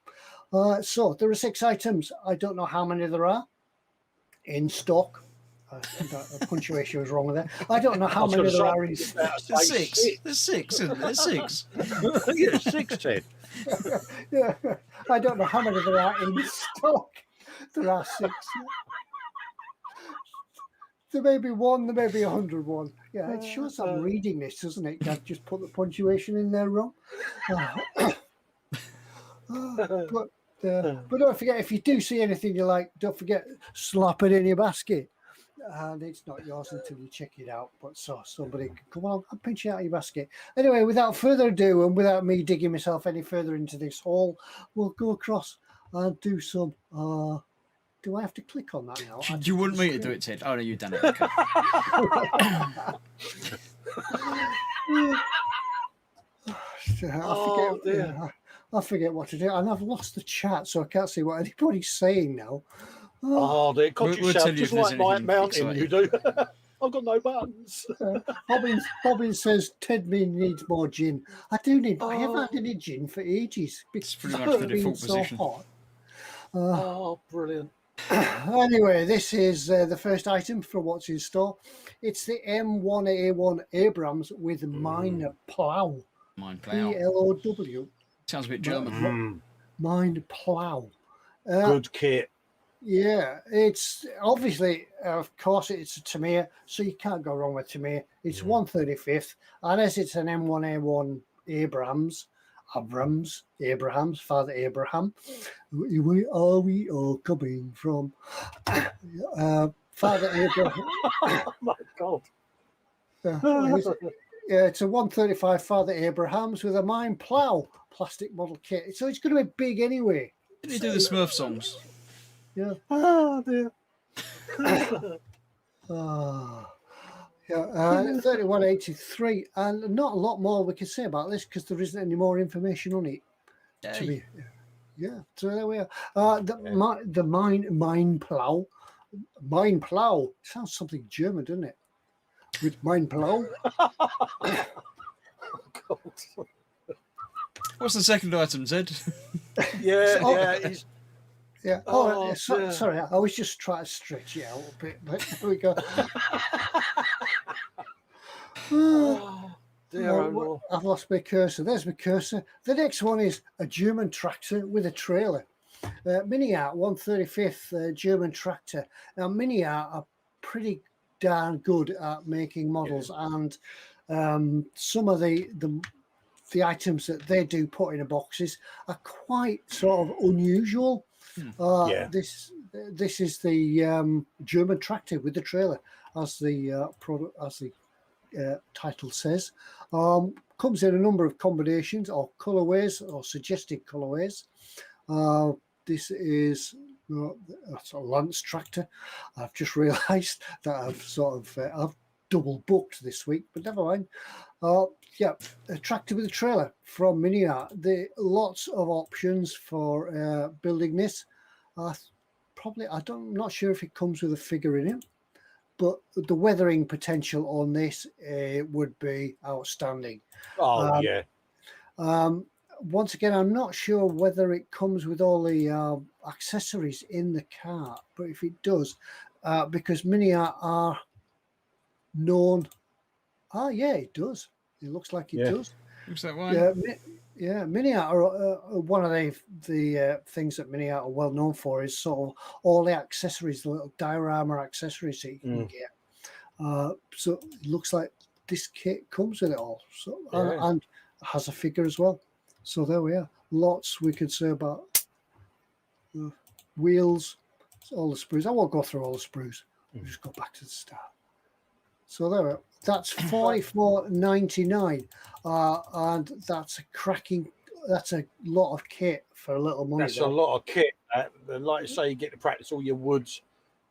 So there are 6 items. I don't know how many there are in stock. The punctuation was wrong there. I don't know how many there are in stock. There's 6. There's 6, isn't there? There's 6. Yeah, 6, Ted. Yeah, I don't know how many there are in stock. There are 6. There may be 1, there may be 101. Yeah, it shows I'm reading this, doesn't it? I've just put the punctuation in there wrong. But don't forget, if you do see anything you like, don't forget, slap it in your basket. And it's not yours until you check it out. But somebody can come along and pinch it out of your basket. Anyway, without further ado, and without me digging myself any further into this hole, we'll go across and do some... do I have to click on that now? You wouldn't me to do it, Ted. Oh, no, you've done it. Okay. Oh, dear. I forget what to do, and I've lost the chat, so I can't see what anybody's saying now. Oh, dear. Can't you We'll shout tell you just if there's like Night anything Mountain? You do. exciting. I've got no buttons. Bobbin says Ted Mean needs more gin. I do need. I haven't Oh. had any gin for ages. It's pretty much the default so position. hot. Oh, brilliant. Anyway, this is the first item for what's in store. It's the M1A1 Abrams with Mine Plow. Mine plow. PLOW. Sounds a bit German. Mine Plow. Good kit. Yeah, it's obviously, of course, it's a Tamiya, so you can't go wrong with Tamiya. It's 135th, and as it's an M1A1 Abrams, Father Abraham, where are we all coming from? Father Abraham. Oh, my God. It's a 135 Father Abrahams with a Mine Plow plastic model kit. So it's going to be big anyway. Didn't he do the Smurf songs? Yeah. Oh, dear. Yeah, 3183, and not a lot more we can say about this because there isn't any more information on it. So there we are. The mine plow sounds something German, doesn't it? With mine plow. What's the second item, Zed? Yeah. Sorry, I was just trying to stretch it out a bit, but here we go. I've lost my cursor. There's my cursor. The next one is a German tractor with a trailer. Mini Art 135th German tractor. Now, Mini Art are pretty darn good at making models, and some of the items that they do put in the boxes are quite sort of unusual. This is the German tractor with the trailer, as the title says. Comes in a number of combinations or colorways or suggested colorways. This is that's a Lance tractor. I've just realised that I've double booked this week, but never mind. A tractor with a trailer from Mini Art. There lots of options for building this. I'm not sure if it comes with a figure in it, but the weathering potential on this would be outstanding. Once again, I'm not sure whether it comes with all the accessories in the cart, but if it does, because Mini Art are known. It does. It looks like it does. Looks that way. Mini Art are one of the things that Mini Art are well known for is sort of all the accessories, the little diorama accessories that you can get. So it looks like this kit comes with it all. So and has a figure as well. So there we are. Lots we could say about the wheels, all the sprues. I won't go through all the sprues. We'll just go back to the start. So there we are. That's $44.99, and that's a lot of kit for a little money. That's a lot of kit. Like you say, you get to practice all your wood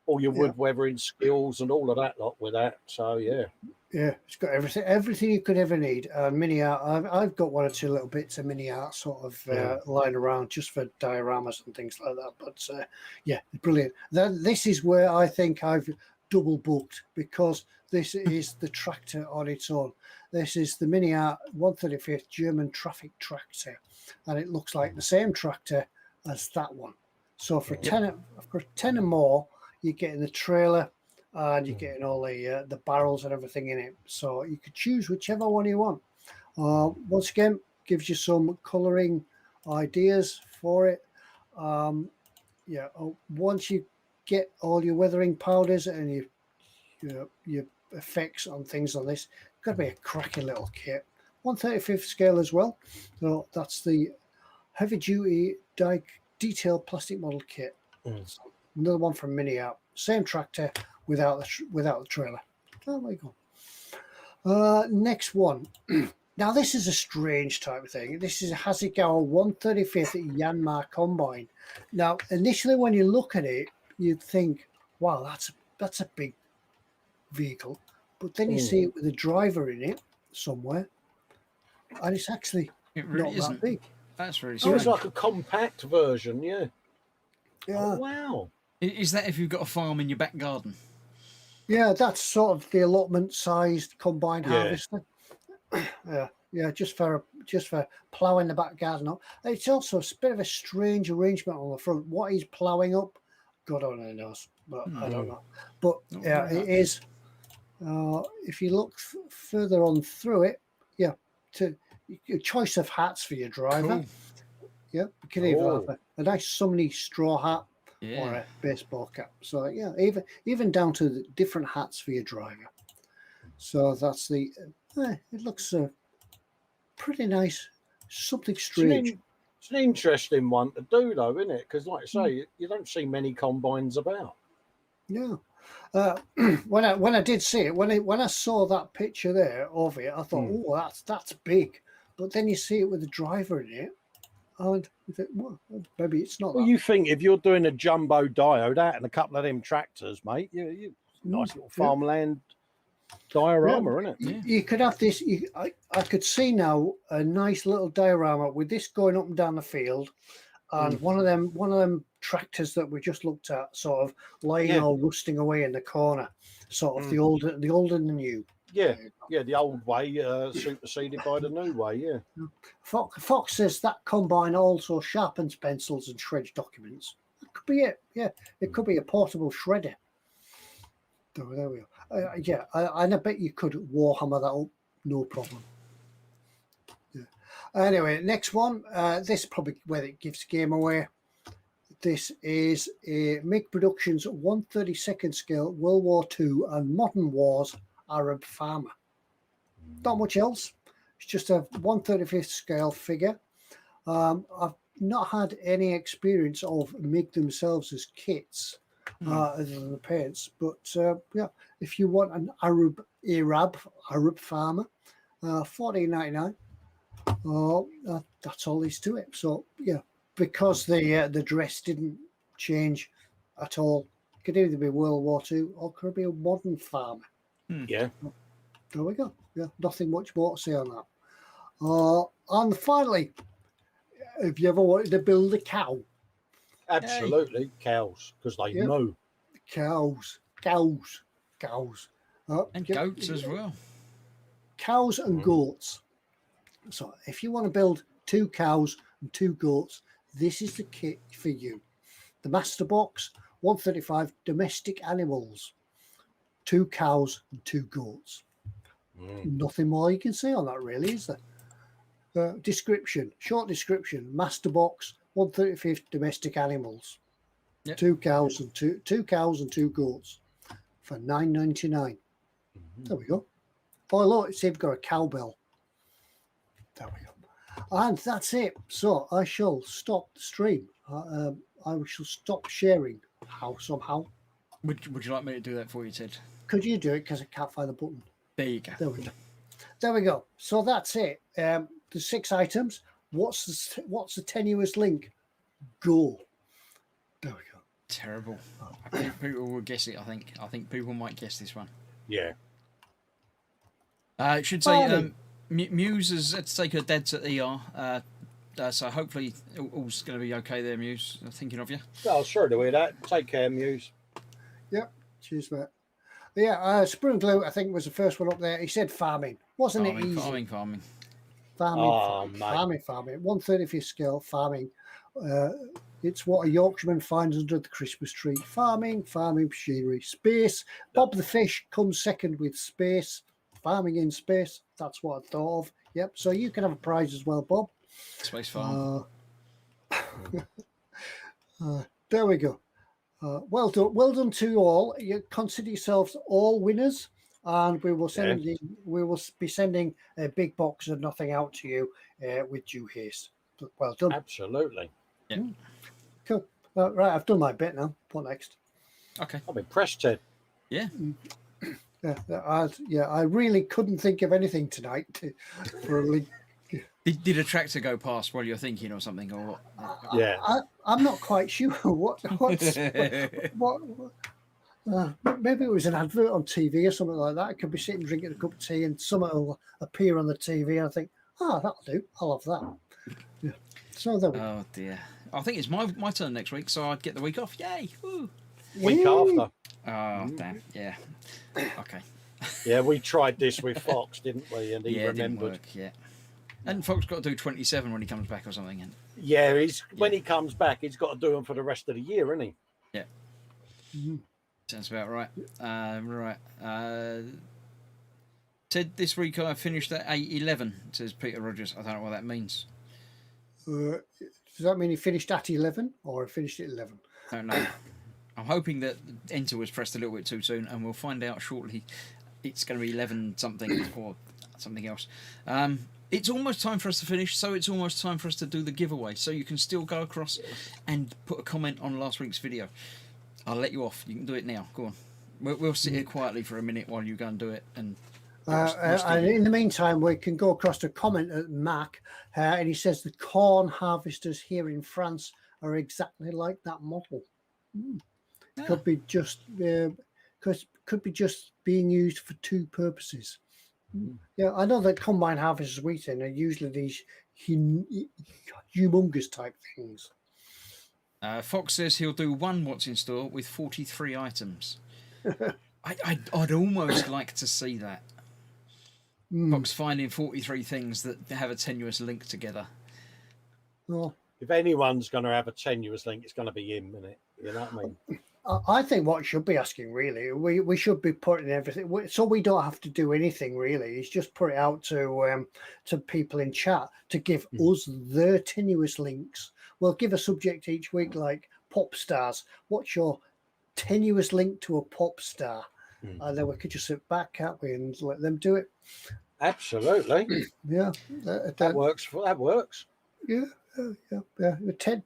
weathering skills and all of that lot with that. So yeah, it's got everything you could ever need. Mini Art, I've got one or two little bits of Mini Art sort of lying around just for dioramas and things like that. But brilliant. This is where I think I've double booked, because this is the tractor on its own. This is the Mini Art 135th German traffic tractor, and it looks like the same tractor as that one. So for 10 or more, you're getting the trailer and you're getting all the barrels and everything in it. So you could choose whichever one you want. Once again, gives you some colouring ideas for it. Once you get all your weathering powders and your effects on things on this, it's got to be a cracking little kit. 135th scale as well. So that's the heavy duty detail plastic model kit. So another one from Mini Art. Same tractor without the trailer. Oh my god. Next one. Now this is a strange type of thing. This is a Hasegawa 135th Yanmar combine. Now initially when you look at it, you'd think, wow, that's a big vehicle. But then you see it with a driver in it somewhere, and it's actually It really not isn't. that big. That's really So strange. it's like a compact version, yeah. Yeah, Oh, wow. Is that if you've got a farm in your back garden? yeah, that's sort of the allotment-sized combine Yeah. harvester. Yeah, just for ploughing the back garden up. It's also a bit of a strange arrangement on the front. What he's ploughing up, God only knows, but I don't know. But Not yeah, very it much. is. If you look further on through it, yeah, to a choice of hats for your driver. Cool. Yeah, you can either have Oh. a nice summery straw hat or Yeah. a baseball cap. So yeah, even down to the different hats for your driver. So that's the. It looks pretty nice. Something It's strange. it's an interesting one to do, though, isn't it? Because, like I say, you don't see many combines about. Yeah. When I did see it, when I saw that picture there of it, I thought, oh, that's big. But then you see it with the driver in it, and you think, well, maybe it's not Well, that. you think if you're doing a jumbo diode out and a couple of them tractors, mate, you nice little farmland diorama, isn't it? Yeah. You could have this. I could see now a nice little diorama with this going up and down the field, and one of them tractors that we just looked at, sort of lying all rusting away in the corner, sort of the old and the new. Yeah, yeah, the old way superseded by the new way, yeah. Foxx says that combine also sharpens pencils and shreds documents. That could be it. Yeah, it could be a portable shredder. There we go. Yeah, and I bet you could Warhammer that up, no problem. Yeah. Anyway, next one. This is probably where it gives the game away. This is a MiG Productions 1/32 scale World War II and Modern Wars Arab farmer. Not much else. It's just a 1/35 scale figure. I've not had any experience of MiG themselves as kits. Other than the paints, but yeah, if you want an Arab farmer, $14.99. That's all there is to it. So yeah, because the dress didn't change at all, it could either be World War II or could be a modern farmer. Yeah. There we go. Yeah, nothing much more to say on that. And finally, have you ever wanted to build a cow? Absolutely. Cows, because they Yeah. moo. Cows. And goats as well. Cows and goats. So if you want to build 2 cows and 2 goats, this is the kit for you. The Master Box 135 domestic animals, 2 cows and 2 goats. Nothing more you can say on that, really, is there? Short description. Master Box 135 domestic animals, Yep. 2 cows and 2 goats for $9.99. There we go. Oh look, it's even got a cowbell. There we go. And that's it. So I shall stop the stream. I shall stop sharing somehow. Would you like me to do that for you, Ted? Could you do it? Because I can't find the button. There you go. There we go. So that's it. The 6 items. What's the tenuous link? Go. There we go. Terrible. I think people will guess it. I think people might guess this one. Yeah. It should say Muse has had to take her dad to ER. So hopefully all's going to be okay there, Muse. I'm thinking of you. Oh, sure to hear that. Take care, Muse. Yep. Cheers, mate. Yeah, Spoon Glue, I think, was the first one up there. He said farming. Wasn't it easy? Farming. Farming. 1/35 scale farming. It's what a Yorkshireman finds under the Christmas tree. Farming machinery. Space. Bob the Fish comes second with space. Farming in space. That's what I thought of. Yep. So you can have a prize as well, Bob. Space farm. There we go. Well done to you all. You consider yourselves all winners, and we will be sending a big box of nothing out to you with due haste. Well done. Absolutely. Yeah. Cool. Right, I've done my bit now. What next? Okay. I'm impressed, Ted. Yeah. I really couldn't think of anything tonight for a link. Did a tractor go past while you're thinking or something, or what? Yeah. I'm not quite sure what maybe it was an advert on TV or something like that. I could be sitting drinking a cup of tea and something will appear on the TV and I think, Ah, that'll do. I'll have that. Yeah. So there we go. Oh dear. I think it's my turn next week, so I'd get the week off. Yay! Woo. Week Yay. after. Oh damn. Yeah. Okay. Yeah, we tried this with Foxx, didn't we? And he Yeah, it didn't remembered. work. Yeah. And Fox's got to do 27 when he comes back or something. And Yeah, when he comes back, he's got to do them for the rest of the year, isn't he? yeah. Mhm. Sounds about right. Right. Ted, this week I finished at 8:11. Says Peter Rogers. I don't know what that means. Does that mean he finished at 11 or finished at 11? I don't know. I'm hoping that enter was pressed a little bit too soon, and we'll find out shortly. It's going to be 11 something or something else. It's almost time for us to finish, so it's almost time for us to do the giveaway. So you can still go across and put a comment on last week's video. I'll let you off. You can do it now. Go on. We'll sit here quietly for a minute while you go and do it. And in the meantime, we can go across to comment at Mac, and he says the corn harvesters here in France are exactly like that model. Yeah. Could be just being used for two purposes. Yeah, I know that combine harvesters we think are usually these humongous type things. Fox says he'll do one what's in store with 43 items. I'd almost like to see that. Fox finding 43 things that have a tenuous link together. Well, If anyone's going to have a tenuous link, it's going to be him, isn't it? You know what I mean? I think what should be asking really, we should be putting everything, so we don't have to do anything really. It's just put it out to people in chat to give us their tenuous links. We'll give a subject each week like pop stars. What's your tenuous link to a pop star? And then we could just sit back, can't we, and let them do it. Absolutely. Yeah, That works. That works. Yeah.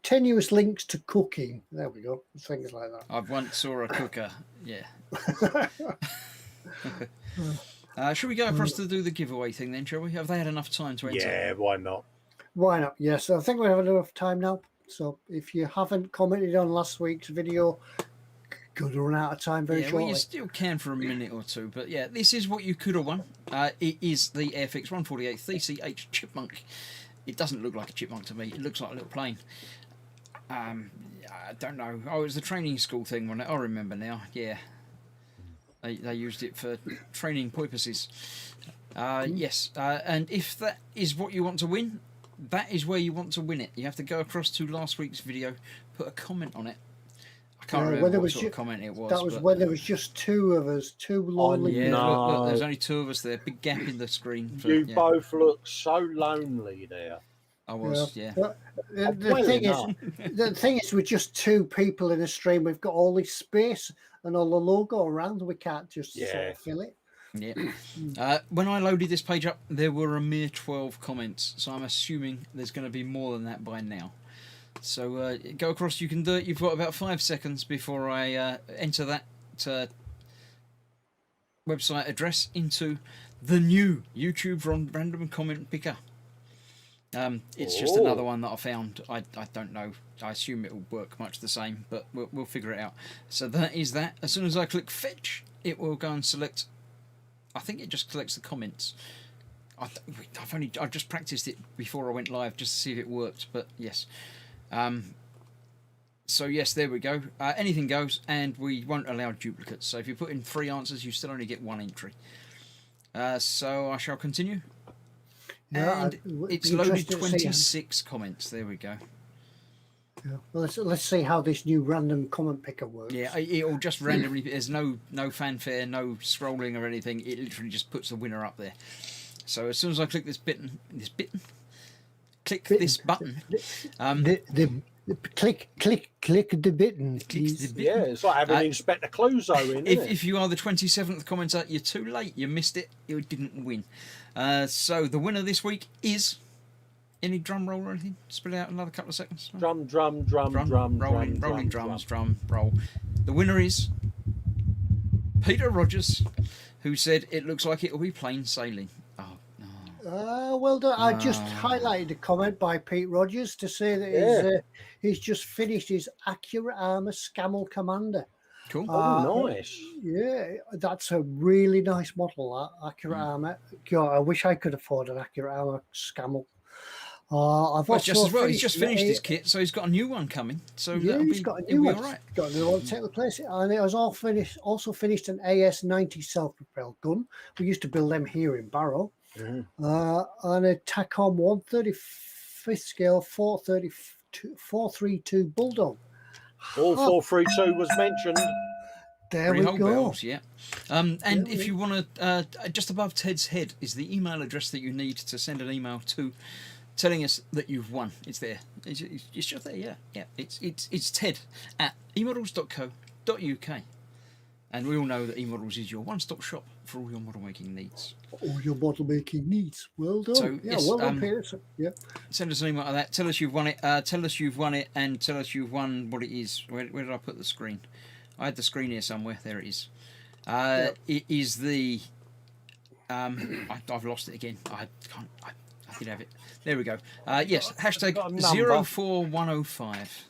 Tenuous links to cooking. There we go. Things like that. I've once saw a cooker. Yeah. Should we go across to do the giveaway thing then, shall we? Have they had enough time to enter? Yeah, why not? Why not? Yes, I think we have enough time now. So if you haven't commented on last week's video, could run out of time very shortly. Well, you still can for a minute or two, but yeah, this is what you could have won. It is the Airfix 148 TCH Chipmunk. It doesn't look like a chipmunk to me. It looks like a little plane. I don't know. Oh, it was the training school thing, wasn't it? I remember now. Yeah. They used it for training purposes. Yes. And if that is what you want to win, that is where you want to win it. You have to go across to last week's video, put a comment on it. I can't remember what sort of comment it was. That was when there was just two of us, two lonely. Yeah, no. look, there's only two of us there. Big gap in the screen. You both look so lonely there. I was, yeah. The thing is, we're just two people in a stream. We've got all this space and all the logo around. We can't just sort of fill it. Yeah. When I loaded this page up, there were a mere 12 comments, so I'm assuming there's going to be more than that by now. So go across. You can do it. You've got about 5 seconds before I enter that website address into the new YouTube random comment picker. It's just another one that I found. I don't know. I assume it will work much the same, but we'll figure it out. So that is that. As soon as I click fetch, it will go and select. I think it just collects the comments. I've just practiced it before I went live just to see if it worked. But yes. So yes, there we go. Anything goes, and we won't allow duplicates. So if you put in 3 answers, you still only get 1 entry. So I shall continue. And it's loaded 26 comments. There we go. Yeah. Well, let's see how this new random comment picker works. Yeah, it'll just randomly. There's no fanfare, no scrolling or anything. It literally just puts the winner up there. So as soon as I click this button, click this button. Click the button. Yeah, it's like having Inspector Clouseau in. If you are the 27th commenter, you're too late. You missed it. You didn't win. So the winner this week is. Any drum roll or anything? Spit it out another couple of seconds. Drum, rolling drums, drum roll. The winner is Peter Rogers, who said it looks like it will be plain sailing. Oh no. Well done. I just highlighted a comment by Pete Rogers to say that he's just finished his Accurate Armour Scamel Commander. Cool. Oh, nice. Yeah, that's a really nice model, that Accurate Armour. God, I wish I could afford an Accurate Armour Scammell. I've Well, it's just also as well. He's just finished his a- kit, so he's got a new one coming. So Yeah, he's got a new it'll one. be all right. Got another one to take the place. And it was also finished an AS-90 self-propelled gun. We used to build them here in Barrow. And a TACOM 135th scale 432 Bulldog. All 432 was mentioned. There we Freehold go. bells, yeah. And if you want to, just above Ted's head is the email address that you need to send an email to, telling us that you've won. It's there. It's just there. Yeah. It's Ted at eModels.co.uk, and we all know that eModels is your one-stop shop for all your model making needs. All your model making needs. Well done. So, yes, well done, Peter. Yeah. Send us an email like that. Tell us you've won it. Tell us you've won it, and tell us you've won what it is. Where did I put the screen? I had the screen here somewhere. There it is. It is the. I've lost it again. I can't. I did have it. There we go. Yes. Hashtag 04105.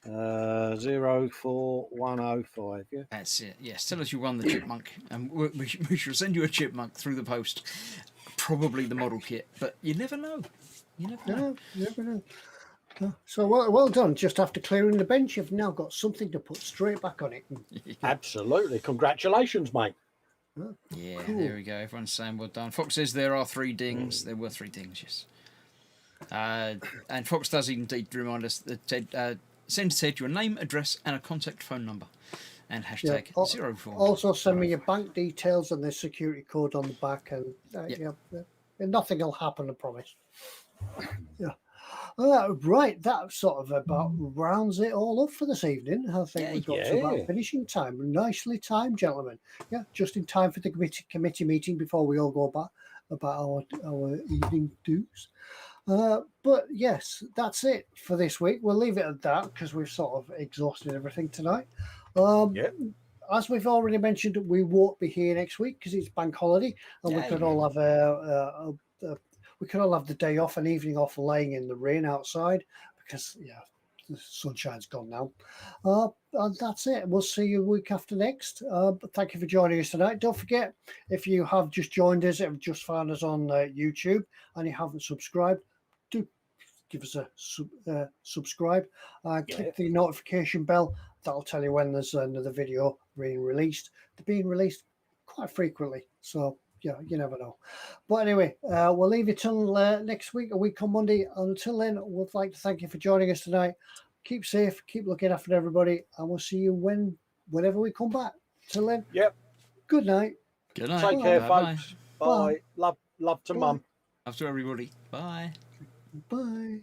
04105. Yeah. That's it. Yes. Tell us you won the chipmunk, and we shall send you a chipmunk through the post. Probably the model kit, but you never know. You never know. You never know. So well done. Just after clearing the bench, you've now got something to put straight back on it. Absolutely. Congratulations, mate. Yeah, Cool. there we go. Everyone's saying well done. Fox says there are 3 dings. There were 3 dings, yes. And Fox does indeed remind us that Ted, send Ted your name, address, and a contact phone number, and hashtag 04. Also, send me your bank details and the security code on the back, and and nothing will happen, I promise. Yeah. Right, that sort of about rounds it all up for this evening. I think we've got to about finishing time. Nicely timed, gentlemen. Yeah, just in time for the committee meeting before we all go back about our evening dues. But yes, that's it for this week. We'll leave it at that because we've sort of exhausted everything tonight. As we've already mentioned, we won't be here next week because it's bank holiday, and we could all have we could all have the day off, an evening off, laying in the rain outside because the sunshine's gone now. And that's it. We'll see you week after next. But thank you for joining us tonight. Don't forget, if you have just joined us, have just found us on YouTube, and you haven't subscribed, do give us a subscribe. Click the notification bell. That'll tell you when there's another video being released. They're being released quite frequently, so yeah, you never know. But anyway, we'll leave you till next week, a week on Monday. Until then, we'd like to thank you for joining us tonight. Keep safe, keep looking after everybody, and we'll see you whenever we come back. Till then, good night. Good night. Take care, Bye. folks. Bye. Love to Mum. Love to everybody. Bye. Bye.